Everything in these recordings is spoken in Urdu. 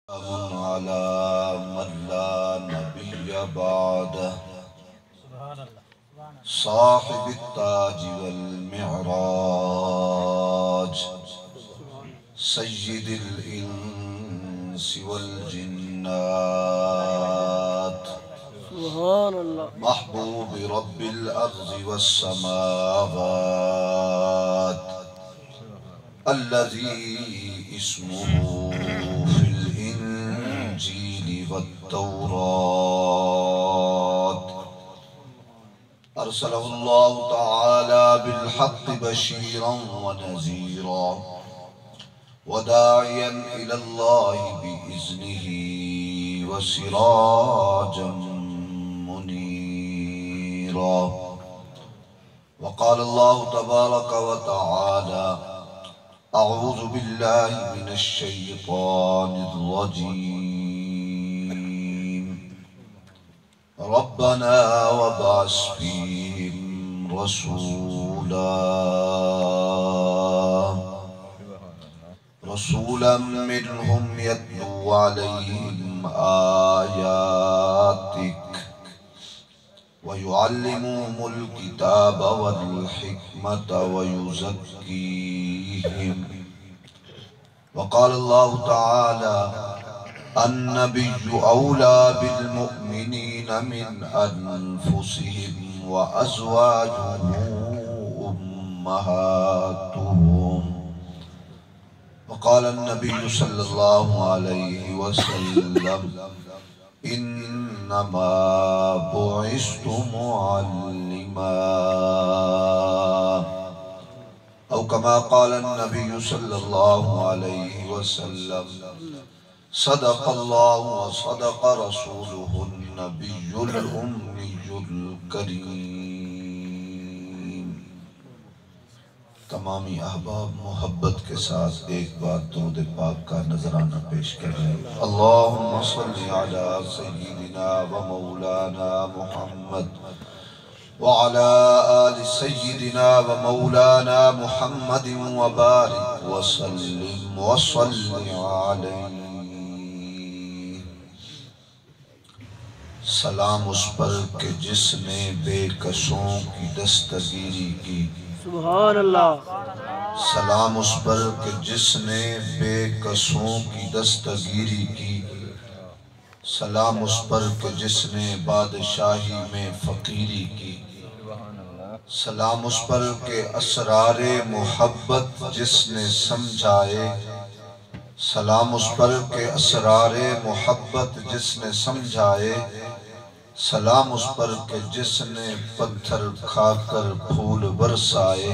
على من لا نبي بعده صاحب التاج والمعراج سيد الإنس والجنات سبحان الله محبوب رب الأرض والسماوات الذي اسمه في الإنجيل والتوراة أرسله الله تعالى بالحق بشيرا ونذيرا وداعيا إلى الله بإذنه وسراجا منيرا. وقال الله تبارك وتعالى: أعوذ بالله من الشيطان الرجيم. ربنا وابعث فيهم رسولا منهم يتلو عليهم آياتك ويعلمهم الكتاب والحكمة ويزكيهم. وقال الله تعالى: النبي أولى بالمؤمنين من أنفسهم وأزواجه أمهاتهم. وقال النبي صلى الله عليه وسلم: إنما بعثت معلما، أو كما قال النبي صلى الله عليه وسلم: صدق الله وصدق رسوله النبي الأمي الكريم. تمامی احباب محبت کے ساتھ ایک بار درود پاک کا نذرانہ پیش کر رہے ہیں. اللہم صلی علی سیدنا و مولانا محمد وعلى آل سيدنا ومولانا محمد وبارك وسلم وصل عليه. سلام اس پر کہ جس نے بے کسوں کی دستگیری کی. سبحان اللہ. سلام اس پر کہ جس نے بے کسوں کی دستگیری کی. سلام اس پر کہ جس نے بادشاہی میں فقیری کی. سلام اس پر کہ اسرار محبت جس نے سمجھائے. سلام اس پر کہ اسرار محبت جس نے سمجھائے. سلام اس پر کہ جس نے پتھر کھا کر پھول برسائے.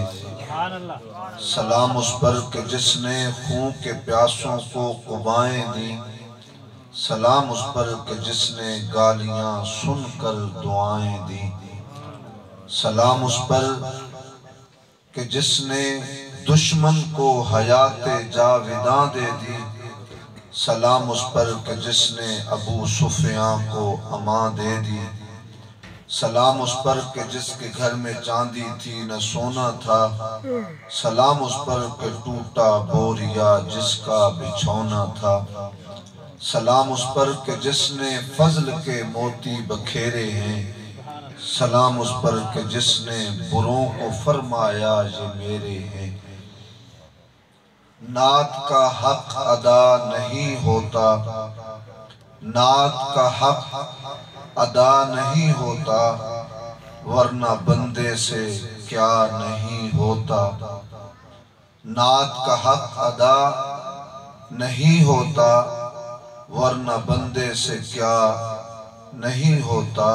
سلام اس پر کہ جس نے خون کے پیاسوں کو قبائیں دی. سلام اس پر کہ جس نے گالیاں سن کر دعائیں دی. سلام اس پر کہ جس نے دشمن کو حیات جاوداں دے دی. سلام اس پر کہ جس نے ابو سفیان کو امان دے دی. سلام اس پر کہ جس کے گھر میں چاندی تھی نہ سونا تھا. سلام اس پر کہ ٹوٹا بوریا جس کا بچھونا تھا. سلام اس پر کہ جس نے فضل کے موتی بکھیرے ہیں. سلام اس پر کہ جس نے بروں کو فرمایا یہ میرے ہیں. نعت کا حق ادا نہیں ہوتا. نعت کا حق ادا نہیں ہوتا ورنہ بندے سے کیا نہیں ہوتا. نعت کا حق ادا نہیں ہوتا ورنہ بندے سے کیا نہیں ہوتا.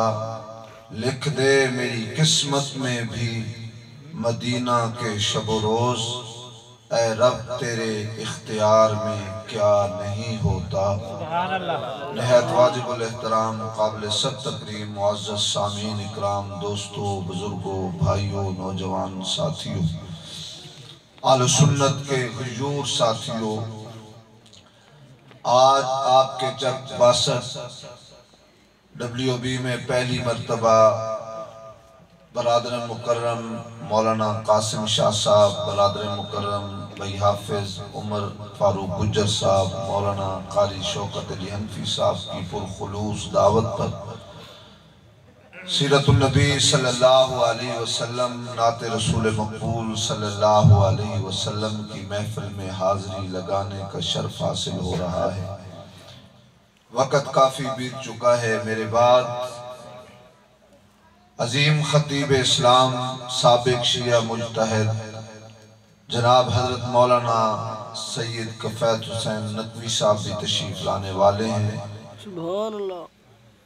لکھ دے میری قسمت میں بھی مدینہ کے شب و روز. اے رب تیرے اختیار میں کیا نہیں ہوتا. نہایت واجب الاحترام قابل صد تکریم معزز سامعین اکرام، دوستوں، بزرگوں، بھائیوں، نوجوان ساتھیوں، اہل سنت کے غیور ساتھیوں، آج آپ کے چک 62 WB میں پہلی مرتبہ برادر مکرم مولانا قاسم شاہ صاحب، برادر مکرم بھائی حافظ عمر فاروق گجر صاحب، مولانا قاری شوکت علی حنفی صاحب کی پرخلوص دعوت پر سیرت النبی صلی اللہ علیہ وسلم، نعت رسول مقبول صلی اللہ علیہ وسلم کی محفل میں حاضری لگانے کا شرف حاصل ہو رہا ہے۔ وقت کافی بیت چکا ہے، میرے بعد عظیم خطیب اسلام، سابق شیعہ مجتہد جناب حضرت مولانا سید کفایت حسین ندوی صاحب بھی تشریف لانے والے ہیں۔ سبحان اللہ۔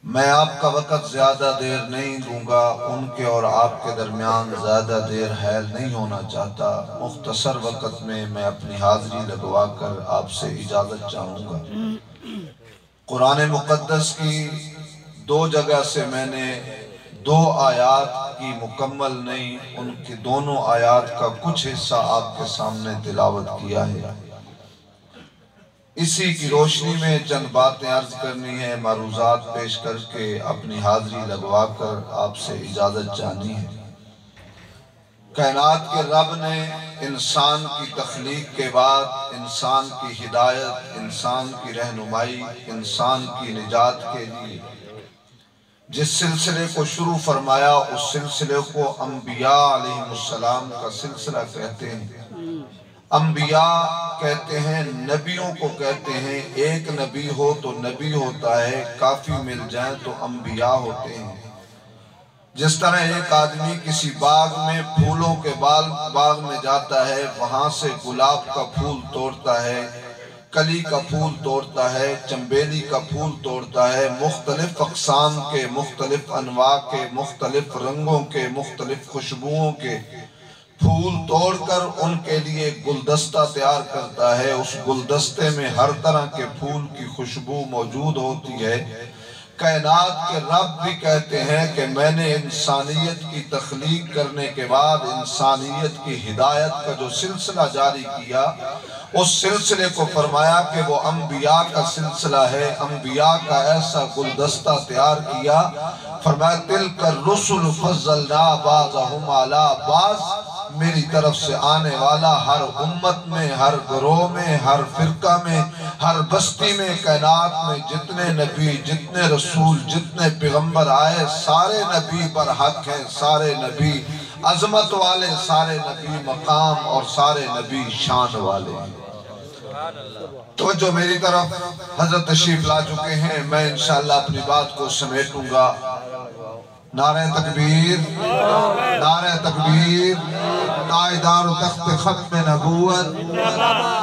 میں آپ کا وقت زیادہ دیر نہیں دوں گا، ان کے اور آپ کے درمیان زیادہ دیر حائل نہیں ہونا چاہتا۔ مختصر وقت میں میں اپنی حاضری لگوا کر آپ سے اجازت چاہوں گا۔ قرآن مقدس کی 2 جگہ سے میں نے 2 آیات کی مکمل نہیں، ان کی دونوں آیات کا کچھ حصہ آپ کے سامنے تلاوت کیا ہے۔ اسی کی روشنی میں چند باتیں عرض کرنی ہے، معروضات پیش کر کے اپنی حاضری لگوا کر آپ سے اجازت چاہنی ہے۔ کائنات کے رب نے انسان کی تخلیق کے بعد انسان کی ہدایت، انسان کی رہنمائی، انسان کی نجات کے لیے جس سلسلے کو شروع فرمایا، اس سلسلے کو انبیاء علیہ السلام کا سلسلہ کہتے ہیں۔ انبیاء کہتے ہیں، نبیوں کو کہتے ہیں، ایک نبی ہو تو نبی ہوتا ہے، کافی مل جائیں تو انبیاء ہوتے ہیں۔ جس طرح ایک آدمی کسی باغ میں پھولوں کے باغ میں جاتا ہے، وہاں سے گلاب کا پھول توڑتا ہے، کلی کا پھول توڑتا ہے، چنبیلی کا پھول توڑتا ہے، مختلف اقسام کے، مختلف انواع کے، مختلف رنگوں کے، مختلف خوشبوؤں کے پھول توڑ کر ان کے لیے گلدستہ تیار کرتا ہے۔ اس گلدستے میں ہر طرح کے پھول کی خوشبو موجود ہوتی ہے۔ کائنات کے رب بھی کہتے ہیں کہ میں نے انسانیت کی تخلیق کرنے کے بعد انسانیت کی ہدایت کا جو سلسلہ جاری کیا، اس سلسلے کو فرمایا کہ وہ انبیاء کا سلسلہ ہے، انبیاء کا ایسا گلدستہ تیار کیا۔ فرمایا تِلْكَ الرُّسُلُ فَضَّلْنَا بَعْضَهُمْ عَلَىٰ بَعْضٍ، میری طرف سے آنے والا ہر امت میں، ہر گروہ میں، ہر فرقہ میں، ہر بستی میں، کائنات میں جتنے نبی، جتنے رسول، جتنے پیغمبر آئے، سارے نبی برحق ہیں، سارے نبی عظمت والے، سارے نبی مقام اور سارے نبی شان والے ہیں۔ تو جو میری طرف حضرت تشریف لا چکے ہیں، میں انشاءاللہ اپنی بات کو سمیٹوں گا۔ نعرہ تکبیر، نعرہ تکبیر، تاجدار تخت ختم نبوت،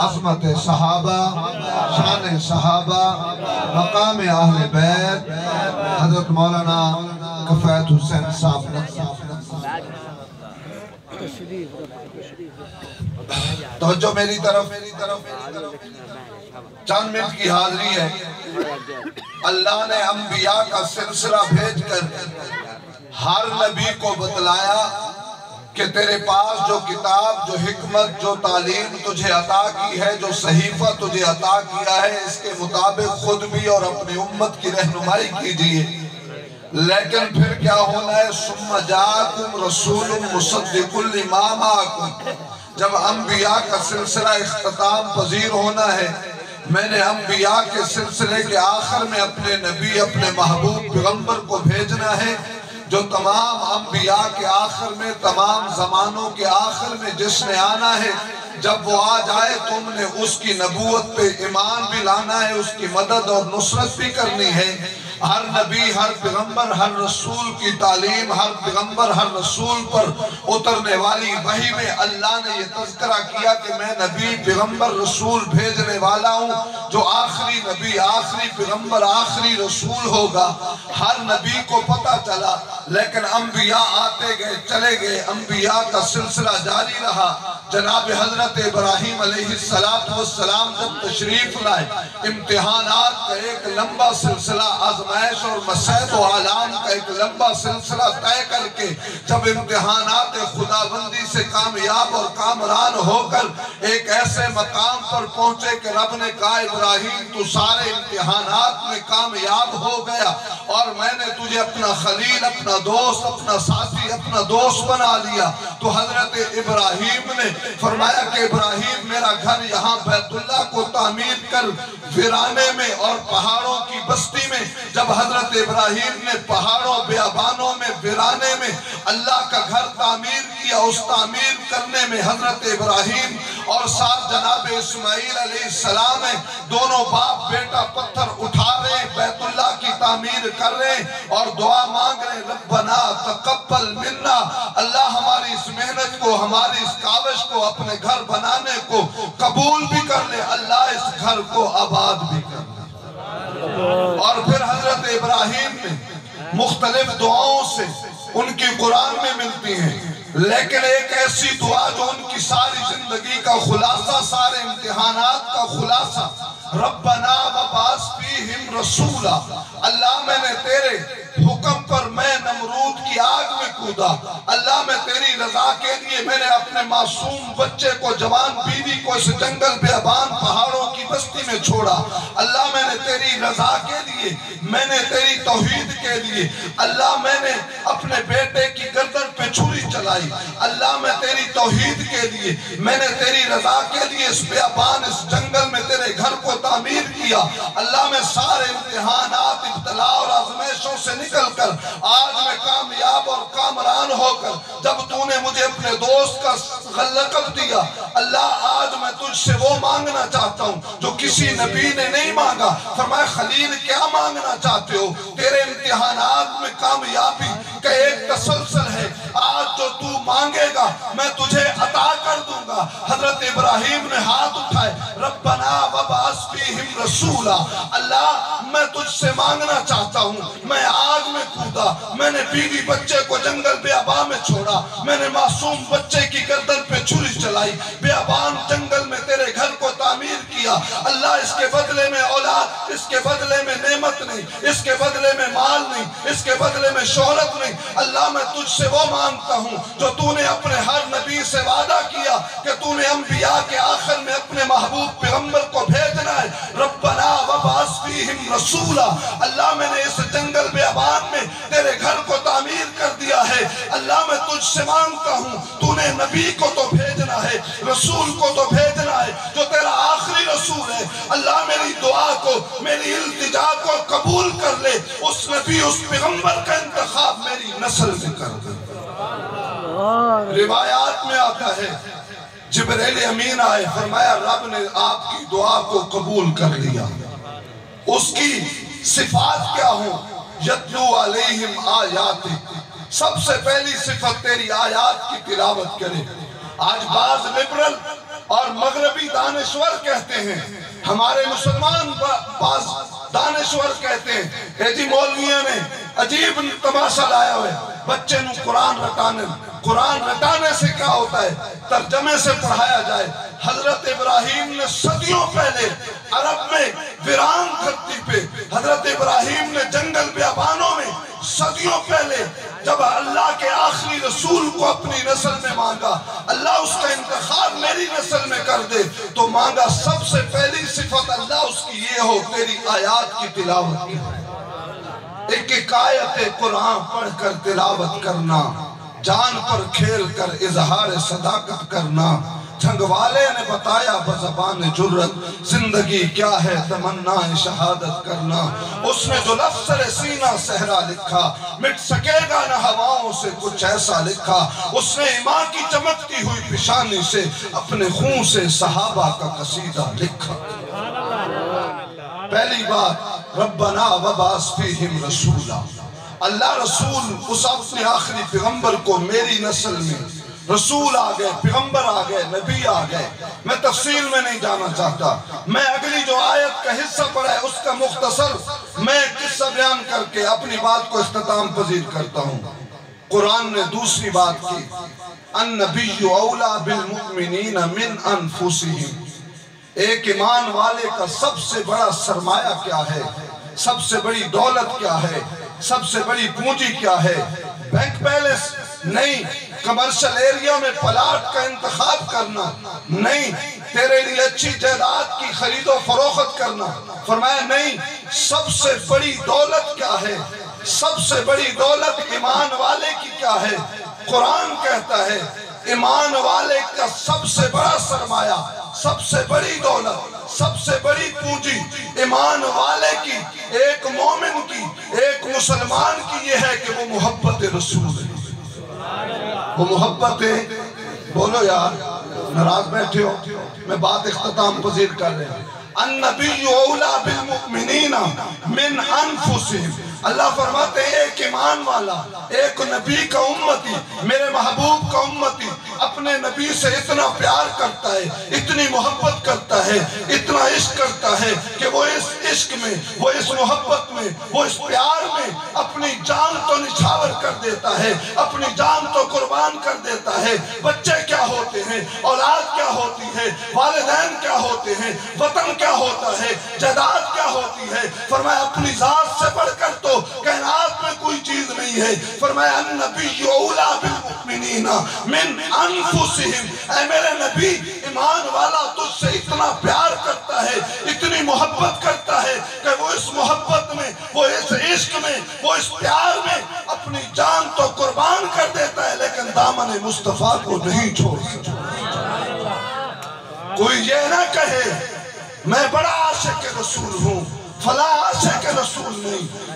عظمت صحابہ، شان صحابہ، مقام اہل بیت، حضرت مولانا کفایت حسین صاحب۔ توجہ میری طرف، چند منٹ کی حاضری ہے۔ اللہ نے انبیاء کا سلسلہ بھیج کر ہر نبی کو بتلایا کہ تیرے پاس جو کتاب، جو حکمت، جو تعلیم تجھے عطا کی ہے، جو صحیفہ تجھے عطا کیا ہے، اس کے مطابق خود بھی اور اپنی امت کی رہنمائی کیجئے۔ لیکن پھر کیا ہونا ہے؟ ثُمَّ جَاءَكُمْ رَسُولٌ مُصَدِّقٌ لِمَا مَعَكُمْ۔ جب انبیاء کا سلسلہ اختتام پذیر ہونا ہے، میں نے انبیاء کے سلسلے کے آخر میں اپنے نبی، اپنے محبوب پیغمبر کو بھیجنا ہے، جو تمام انبیاء کے آخر میں، تمام زمانوں کے آخر میں جس نے آنا ہے، جب وہ آ جائے تم نے اس کی نبوت پہ ایمان بھی لانا ہے، اس کی مدد اور نصرت بھی کرنی ہے۔ ہر نبی، ہر پیغمبر، ہر رسول کی تعلیم، ہر پیغمبر، ہر رسول پر اترنے والی وحی میں اللہ نے یہ تذکرہ کیا کہ میں نبی، پیغمبر، رسول بھیجنے والا ہوں، جو آخری نبی، آخری پیغمبر، آخری رسول ہوگا۔ ہر نبی کو پتہ چلا، لیکن انبیاء آتے گئے، چلے گئے، انبیاء کا سلسلہ جاری رہا۔ جناب حضرت ابراہیم علیہ السلام جب تشریف لائے، امتحانات کا ایک لمبا سلسلہ، آزمائش اور مسائب و آلام کا ایک لمبا سلسلہ طے کر کے جب امتحانات خداوندی سے کامیاب اور کامران ہو کر ایک ایسے مقام پر پہنچے کہ رب نے کہا ابراہیم تو سارے امتحانات میں کامیاب ہو گیا اور میں نے تجھے اپنا خلیل، اپنا دوست، اپنا ساتھی، اپنا دوست بنا لیا۔ تو حضرت ابراہیم نے فرمایا کہ ابراہیم میرا گھر یہاں بیت اللہ کو تعمیر کر ویرانے میں اور پہاڑوں کی بستی میں۔ جب حضرت ابراہیم نے پہاڑوں بیابانوں میں ویرانے میں اللہ کا گھر تعمیر کیا، اس تعمیر کرنے میں حضرت ابراہیم اور ساتھ جناب اسماعیل علیہ السلام ہیں، دونوں باپ بیٹا پتھر اٹھا رہے ہیں، بیت اللہ کی تعمیر کر رہے ہیں اور دعا مانگ رہے ہیں، ربنا تقبل منا، اللہ ہماری اس محنت کو، ہماری اس کاوش کو، اپنے گھر بنانے کو قبول بھی کر لے، اللہ اس گھر کو آباد بھی کر لے۔ اور پھر حضرت ابراہیم نے مختلف دعاؤں سے ان کی قرآن میں ملتی ہیں، لیکن ایک ایسی دعا جو ان کی ساری زندگی کا خلاصہ، سارے امتحانات کا خلاصہ، ربنا وبعث فیہم رسولا، اللہ میں نے تیرے حکم پر میں نمرود کی آگ میں کودا، اللہ میں تیری رضا کے لیے میں نے اپنے معصوم بچے کو، جوان بیوی کو اس جنگل بیابان پہاڑوں کی بستی میں چھوڑا، اللہ میں نے تیری رضا کے لیے، میں نے تیری توحید کے لیے، اللہ میں نے اپنے بیٹے کی گردن پہ چھری چلائی، اللہ میں تیری توحید کے لیے، میں نے تیری رضا کے لیے اس بیابان اس جنگل میں تیرے گھر کو تعمیر کیا، اللہ میں سارے امتحانات، ابتلا اور آزمائشوں سے نکل کر آج میں کامیاب اور کامران ہو کر، جب تو نے مجھے اپنے دوست کا لقب دیا، اللہ آج میں تجھ سے وہ مانگنا چاہتا ہوں جو کسی نبی نے نہیں مانگا۔ فرمایا خلیل کیا مانگنا چاہتے ہو؟ تیرے امتحانات میں کامیابی کا ایک تسلسل ہے، آج جو تو مانگے گا میں تجھے عطا کر دوں گا۔ حضرت ابراہیم نے ہاتھ اٹھائے، ربنا وبعث فیہم رسولا، اللہ میں تجھ سے مانگنا چاہتا ہوں، میں آگ میں کودا، میں نے بیوی بچے کو جنگل بیابان میں چھوڑا، میں نے معصوم بچے کی گردن پہ چھری چلائی، بیابان جنگل میں تیرے گھر کو تعمیر کیا، اللہ اس کے بدلے میں اولاد، اس کے بدلے میں نعمت نہیں، اس کے بدلے میں مال نہیں، اس کے بدلے میں شہرت نہیں، اللہ میں تجھ سے وہ مانگتا ہوں جو تو نے اپنے ہر نبی سے وعدہ کیا کہ تو نے انبیاء کے آخر میں اپنے محبوب پیغمبر کو بھیجنا ہے، ربنا وبعث فیہم رسولا، اللہ میں نے اس جنگل بیابان میں تیرے گھر کو تعمیر کر دیا ہے، اللہ میں تجھ سے مانگتا ہوں تو نے نبی کو تو بھیجنا ہے، رسول کو تو بھیجنا ہے جو تیرا آخری رسول ہے، اللہ میری دعا کو، میری التجا کو قبول کر لے، اس نبی اس پیغمبر کا انتخاب میری نسل میں کر دے۔ روایات میں آتا ہے جبریل امین آئے، فرمایا رب نے آپ کی دعا کو قبول کر لیا۔ اس کی صفات کیا ہوں؟ یتلو علیہم آیات، سب سے پہلی صفت تیری آیات کی تلاوت کرے۔ آج بعض لبرل اور مغربی دانشور کہتے ہیں، ہمارے مسلمان بعض دانشور کہتے ہیں کہ جی مولویوں نے عجیب تماشا لایا ہوئے، بچے نو قرآن رٹانے سے کیا ہوتا ہے؟ ترجمے سے پڑھایا جائے۔ حضرت ابراہیم نے صدیوں پہلے عرب میں ویران دھرتی پہ، حضرت ابراہیم نے جنگل بیابانوں میں صدیوں پہلے جب اللہ کے آخری رسول کو اپنی نسل میں مانگا، اللہ اس کا انتخاب میری نسل میں کر دے، تو مانگا سب سے پہلی صفت اللہ اس کی یہ ہو تیری آیات کی تلاوت کی۔ ایک ایک آیت قرآن پڑھ کر تلاوت کرنا، جان پر کھیل کر اظہار صداقت کرنا۔ جھنگ والے نے بتایا بزبان جرت، زندگی کیا ہے تمنا شہادت کرنا۔ اس نے جو لفظ سر سینہ صحرا لکھا، مٹ سکے گا نہ ہواؤں سے کچھ ایسا لکھا۔ اس نے ایمان کی چمکتی ہوئی پیشانی سے اپنے خون سے صحابہ کا قصیدہ لکھا۔ پہلی بات ربنا وبعث فیہم رسولا، اللہ رسول اس اپنے آخری پیغمبر کو میری نسل میں رسول آ گئے، پیغمبر آ گئے، نبی آ گئے۔ میں تفصیل میں نہیں جانا چاہتا، میں اگلی جو آیت کا حصہ پڑھا ہے اس کا مختصر میں قصہ بیان کر کے اپنی بات کو اختتام پذیر کرتا ہوں۔ قرآن نے دوسری بات کی، النبی اولا بالمؤمنین من انفسہم، ایک ایمان والے کا سب سے بڑا سرمایہ کیا ہے، سب سے بڑی دولت کیا ہے، سب سے بڑی پونجی کیا ہے؟ بینک بیلنس نہیں، کمرشل ایریا میں پلاٹ کا انتخاب کرنا نہیں، تیرے لیے اچھی جائیداد کی خرید و فروخت کرنا، فرمایا نہیں، سب سے بڑی دولت کیا ہے؟ سب سے بڑی دولت ایمان والے کی کیا ہے؟ قرآن کہتا ہے ایمان والے کا سب سے بڑا سرمایہ، سب سے بڑی دولت، سب سے بڑی پونجی ایمان والے کی، ایک مومن کی، ایک مسلمان کی یہ ہے کہ وہ محبت رسول ہے۔ وہ محبت ہے، بولو یار، ناراض بیٹھے ہو، میں بات اختتام پذیر کر رہے ہیں۔ النبی اولا بالمؤمنین من انفسہم، اللہ فرماتے ہیں ایک ایمان والا، ایک نبی کا امتی، میرے محبوب کا امتی اپنے نبی سے اتنا پیار کرتا ہے، اتنی محبت کرتا ہے، اتنا عشق کرتا ہے کہ وہ اس عشق میں، وہ اس محبت میں، وہ اس پیار میں اپنی جان تو نچھاور کر دیتا ہے، اپنی جان تو قربان کر دیتا ہے۔ بچے کیا ہوتے ہیں، اولاد کیا ہوتی ہے، والدین کیا ہوتے ہیں، وطن کیا ہوتا ہے، جائیداد کیا ہوتی ہے، فرمایا اپنی ذات سے بڑھ کر تو کائنات میں کوئی چیز نہیں ہے۔ فرمایا النبی اولا بالمؤمنین من انفسہم، اے میرے نبی ایمان والا تجھ سے اتنا پیار کرتا ہے، اتنی محبت کرتا ہے کہ وہ اس محبت میں، وہ اس عشق میں، وہ اس پیار میں اپنی جان تو قربان کر دیتا ہے، لیکن دامن مصطفیٰ کو نہیں چھوڑ سکتا۔ کوئی یہ نہ کہے میں بڑا عاشق رسول ہوں، فلاں عاشق رسول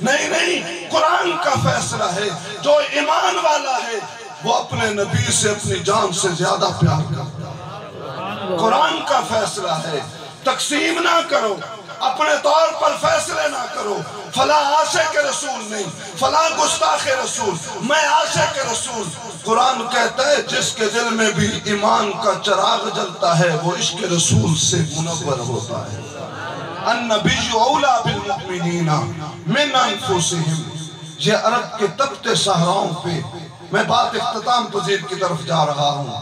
نہیں، قرآن کا فیصلہ ہے، جو ایمان والا ہے وہ اپنے نبی سے اپنی جان سے زیادہ پیار کرتا ہے۔ قرآن کا فیصلہ ہے، تقسیم نہ کرو، اپنے طور پر فیصلے نہ کرو، فلاں عاشق رسول نہیں، فلاں گستاخ رسول، میں عاشق رسول۔ قرآن کہتا ہے جس کے دل میں بھی ایمان کا چراغ جلتا ہے وہ عشق رسول سے منور ہوتا ہے۔ النبی اولا بالمؤمنین من انفسہم، یہ عرب کے تپتے صحراؤں پہ، میں بات اختتام پذیر کی طرف جا رہا ہوں،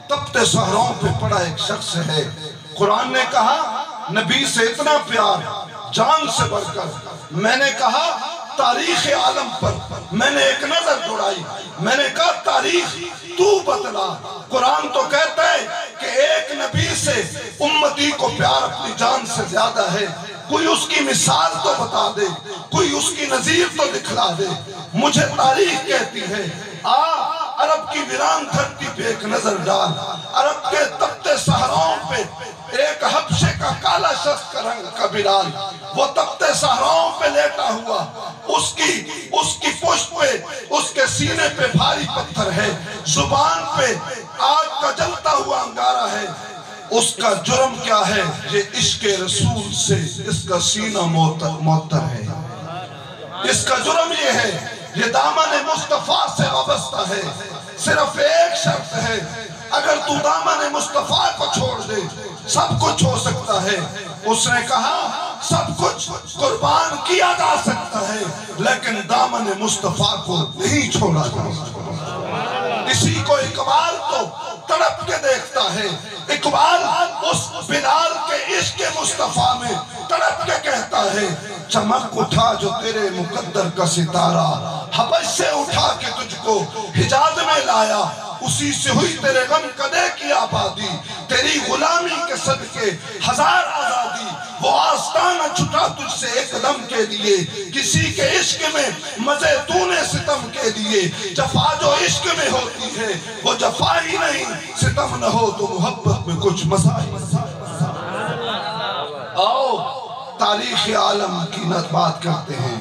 تپتے صحراؤں پہ پڑا ایک شخص ہے، قرآن نے کہا نبی سے اتنا پیار، جان سے بڑھ کر، میں نے کہا تاریخ عالم پر میں نے ایک نظر دوڑائی، میں نے کہا تاریخ تو بتلا۔ قرآن تو کہتا ہے کہ ایک نبی سے امتی کو پیار اپنی جان سے زیادہ ہے، کوئی اس کی مثال تو بتا دے، کوئی اس کی نظیر تو دکھلا دے۔ مجھے تاریخ کہتی ہے عرب کی ویران دھرتی پہ ایک نظر ڈال، عرب کے تپتے صحراؤں پہ ایک حبشے کا کالا شخص کا رنگ کا بلال، وہ تپتے صحراؤں پہ لیٹا ہوا، اس کی پشت پہ، اس کے سینے پہ بھاری پتھر ہے، زبان پہ آگ کا جلتا ہوا انگارہ ہے۔ اس کا جرم کیا ہے؟ یہ عشق رسول سے اس کا سینہ معطر ہے۔ اس کا جرم یہ ہے، یہ دامن مصطفیٰ سے وابستہ ہے۔ صرف ایک شرط ہے، اگر تو دامن مصطفیٰ کو چھوڑ دے سب کچھ ہو سکتا ہے۔ اس نے کہا سب کچھ قربان کیا جا سکتا ہے لیکن دامن مصطفیٰ کو نہیں چھوڑا جا سکتا۔ اسی کو اقبال تو تڑپ کے دیکھتا ہے، اقبال اس بلال کے عشق مصطفیٰ میں تڑپ کے کہتا ہے چمک اٹھا جو تیرے مقدر کا ستارہ، حبش سے اٹھا کے تجھ کو حجاز میں لایا، اسی سے ہوئی تیرے غم قدے کی آبادی، تیری غلامی کے صدقے ہزار آزادی، وہ آستانہ چھٹا تجھ سے ایک دم کے لیے، کسی کے عشق میں مزے تو نے ستم کے لیے، جفا جو عشق میں ہوتی ہے وہ جفا ہی نہیں، ستم نہ ہو تو محبت میں کچھ مزہ ہی نہیں۔ آؤ تاریخ عالم کی بات کرتے ہیں۔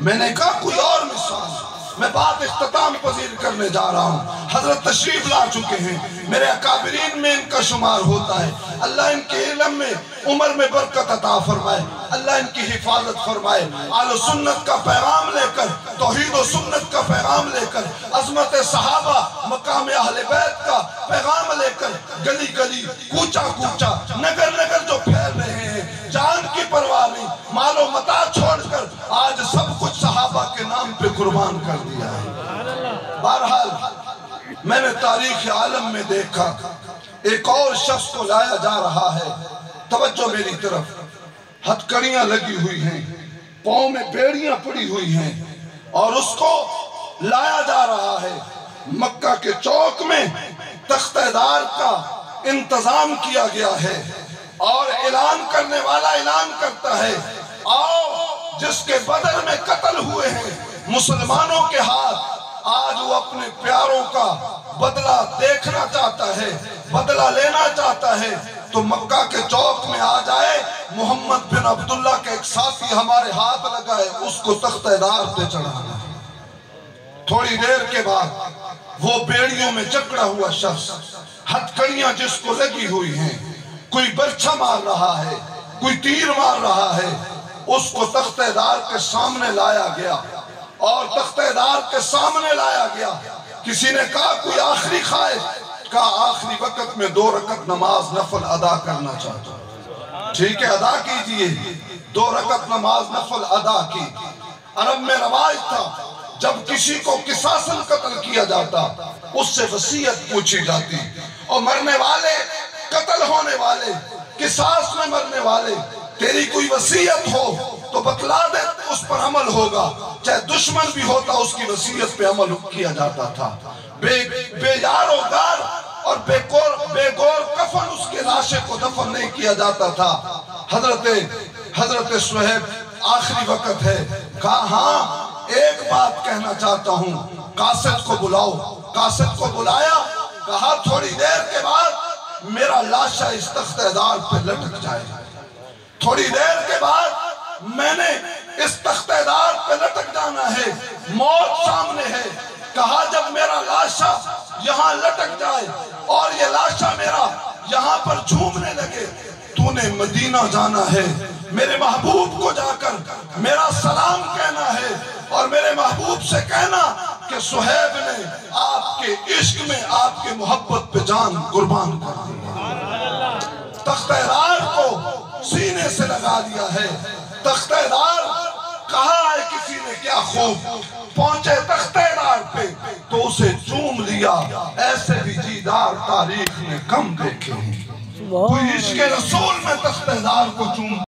میں نے کہا کوئی اور مثال، میں بات اختتام پذیر کرنے جا رہا ہوں۔ حضرت تشریف لا چکے ہیں، میرے اکابرین میں ان کا شمار ہوتا ہے، اللہ ان کے علم میں عمر میں برکت عطا فرمائے، اللہ ان کی حفاظت فرمائے، آل و سنت کا پیغام لے کر، توحید و سنت کا پیغام لے کر، عظمت صحابہ مقام اہل بیت کا پیغام لے کر، گلی گلی کوچا کوچا نگر نگر جو پھیل رہے ہیں، جان کی پرواہ نہیں، مال و متاع چھوڑ کر آج سب کچھ صحابہ کے نام پہ قربان کر دیا ہے۔ بہرحال میں نے تاریخ عالم میں دیکھا ایک اور شخص کو لایا جا رہا ہے، توجہ میری طرف، ہتھکڑیاں لگی ہوئی ہیں، پاؤں میں بیڑیاں پڑی ہوئی ہیں، اور اس کو لایا جا رہا ہے۔ مکہ کے چوک میں تختہ دار کا انتظام کیا گیا ہے اور اعلان کرنے والا اعلان کرتا ہے آؤ جس کے بدر میں قتل ہوئے ہیں مسلمانوں کے ہاتھ آج وہ اپنے پیاروں کا بدلہ دیکھنا چاہتا ہے، بدلہ لینا چاہتا ہے، تو مکہ کے چوک میں آ جائے، محمد بن عبداللہ کے ایک ساتھی ہمارے ہاتھ لگائے، اس کو تختہ دار پہ چڑھانا ہے۔ تھوڑی دیر کے بعد وہ بیڑیوں میں جکڑا ہوا شخص، ہتھکڑیاں جس کو لگی ہوئی ہیں، کوئی برچھا مار رہا ہے، کوئی تیر مار رہا ہے، اس کو تختہ دار کے سامنے لایا گیا، اور تختہ دار کے سامنے لایا گیا۔ کسی نے کہا کوئی آخری خواہش، کہا آخری وقت میں 2 رکعت نماز نفل ادا کرنا چاہتا ہوں۔ ٹھیک ہے، ادا کیجئے۔ 2 رکعت نماز نفل ادا کی۔ عرب میں رواج تھا، جب کسی کو قصاصاً قتل کیا جاتا، اس سے وصیت پوچھی جاتی، اور مرنے والے، قتل ہونے والے، قصاص میں مرنے والے، تیری کوئی وصیت ہو تو بتلا دے، اس پر عمل ہوگا، چاہے دشمن بھی ہوتا اس کی وصیت پہ عمل کیا جاتا تھا۔ بے یار و غار اور بے گور کفن اس کے لاشے کو دفن نہیں کیا جاتا تھا۔ حضرت صہیب آخری وقت ہے، کہا ہاں ایک بات کہنا چاہتا ہوں، قاصد کو بلاؤ۔ قاصد کو بلایا، کہا تھوڑی دیر کے بعد میرا لاشا اس تختہ دار پہ لٹک جائے گا، تھوڑی دیر کے بعد میں نے اس تختہ دار پہ لٹک جانا ہے، موت سامنے ہے۔ کہا جب میرا لاشا یہاں لٹک جائے اور یہ لاشا میرا یہاں پر جھومنے لگے، تو نے مدینہ جانا ہے، میرے محبوب کو جا کر میرا سلام کہنا ہے، اور میرے محبوب سے کہنا کہ صہیب نے آپ کے عشق میں آپ کے محبت پہ جان قربان کر دیا۔ تختہ دار کو سینے سے لگا دیا ہے۔ تختہ دار کہا ہے کسی نے کیا خوب، پہنچے تختہ دار پہ تو اسے چوم لیا، ایسے بھی جیدار تاریخ میں کم دیکھے ہیں۔ کوئی عشق رسول میں تختہ دار کو چوم